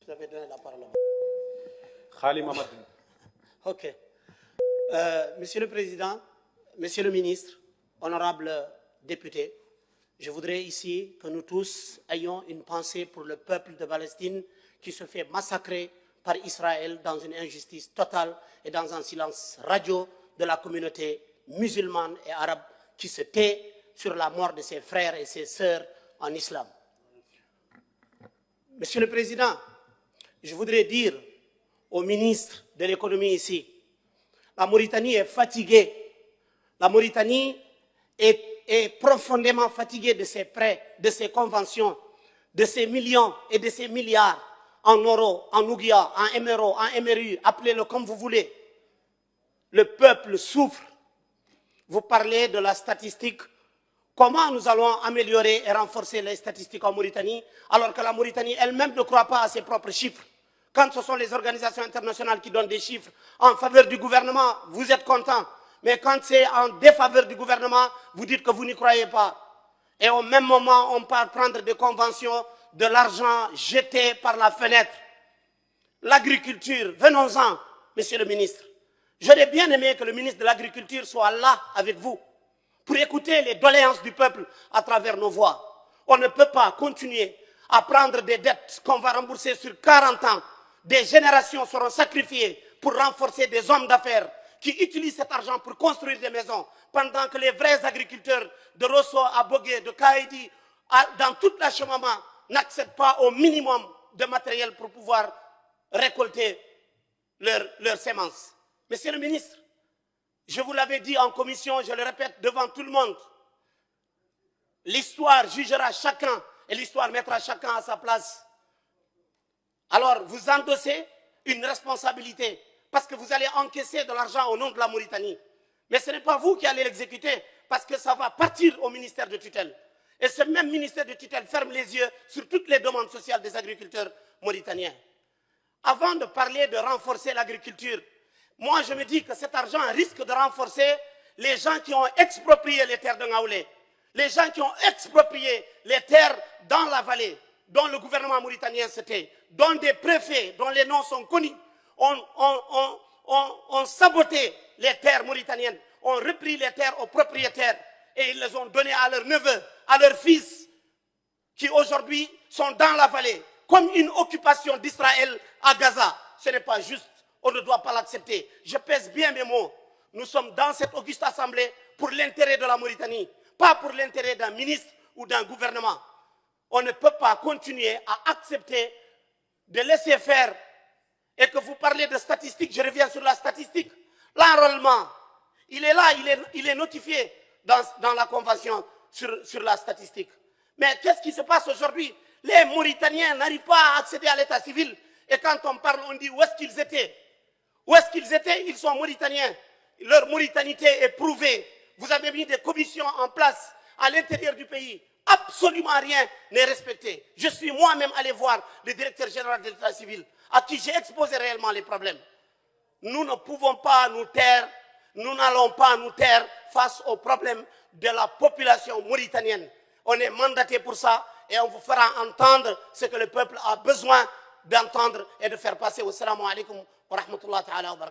Vous avez donné la parole. Khali Mamadou. Ok. Monsieur le Président, Monsieur le Ministre, honorables députés, je voudrais ici que nous tous ayons une pensée pour le peuple de Palestine qui se fait massacrer par Israël dans une injustice totale et dans un silence radio de la communauté musulmane et arabe qui se tait sur la mort de ses frères et ses sœurs en islam. Monsieur le Président, je voudrais dire au ministre de l'économie ici, la Mauritanie est fatiguée. La Mauritanie est profondément fatiguée de ses prêts, de ses conventions, de ses millions et de ses milliards en euros, en ouguiya, en émerauds, en MRU, appelez-le comme vous voulez. Le peuple souffre. Vous parlez de la statistique. Comment nous allons améliorer et renforcer les statistiques en Mauritanie alors que la Mauritanie elle-même ne croit pas à ses propres chiffres? Quand ce sont les organisations internationales qui donnent des chiffres en faveur du gouvernement, vous êtes content. Mais quand c'est en défaveur du gouvernement, vous dites que vous n'y croyez pas. Et au même moment, on part prendre des conventions, de l'argent jeté par la fenêtre. L'agriculture, venons-en, monsieur le ministre. J'aurais bien aimé que le ministre de l'Agriculture soit là avec vous pour écouter les doléances du peuple à travers nos voix. On ne peut pas continuer à prendre des dettes qu'on va rembourser sur 40 ans. Des générations seront sacrifiées pour renforcer des hommes d'affaires qui utilisent cet argent pour construire des maisons, pendant que les vrais agriculteurs de Rosso, à Bogué, de Kaïdi, dans toute la Chemama, n'accèdent pas au minimum de matériel pour pouvoir récolter leurs semences. Monsieur le ministre, je vous l'avais dit en commission, je le répète devant tout le monde, l'histoire jugera chacun et l'histoire mettra chacun à sa place. Alors, vous endossez une responsabilité parce que vous allez encaisser de l'argent au nom de la Mauritanie. Mais ce n'est pas vous qui allez l'exécuter parce que ça va partir au ministère de tutelle. Et ce même ministère de tutelle ferme les yeux sur toutes les demandes sociales des agriculteurs mauritaniens. Avant de parler de renforcer l'agriculture, moi je me dis que cet argent risque de renforcer les gens qui ont exproprié les terres de Ngaoulé, les gens qui ont exproprié les terres dans la vallée, dont le gouvernement mauritanien s'était, dont des préfets, dont les noms sont connus, ont saboté les terres mauritaniennes, ont repris les terres aux propriétaires et ils les ont données à leurs neveux, à leurs fils, qui aujourd'hui sont dans la vallée, comme une occupation d'Israël à Gaza. Ce n'est pas juste, on ne doit pas l'accepter. Je pèse bien mes mots. Nous sommes dans cette auguste assemblée pour l'intérêt de la Mauritanie, pas pour l'intérêt d'un ministre ou d'un gouvernement. On ne peut pas continuer à accepter de laisser faire et que vous parlez de statistiques. Je reviens sur la statistique. L'enrôlement, il est là, il est notifié dans la convention sur la statistique. Mais qu'est-ce qui se passe aujourd'hui? Les Mauritaniens n'arrivent pas à accéder à l'état civil. Et quand on parle, on dit où est-ce qu'ils étaient? Où est-ce qu'ils étaient? Ils sont Mauritaniens. Leur mauritanité est prouvée. Vous avez mis des commissions en place à l'intérieur du pays. Absolument rien n'est respecté. Je suis moi-même allé voir le directeur général de l'état civil, à qui j'ai exposé réellement les problèmes. Nous ne pouvons pas nous taire, nous n'allons pas nous taire face aux problèmes de la population mauritanienne. On est mandaté pour ça et on vous fera entendre ce que le peuple a besoin d'entendre et de faire passer. Wassalamu alaikum wa rahmatullahi wa barakatuh.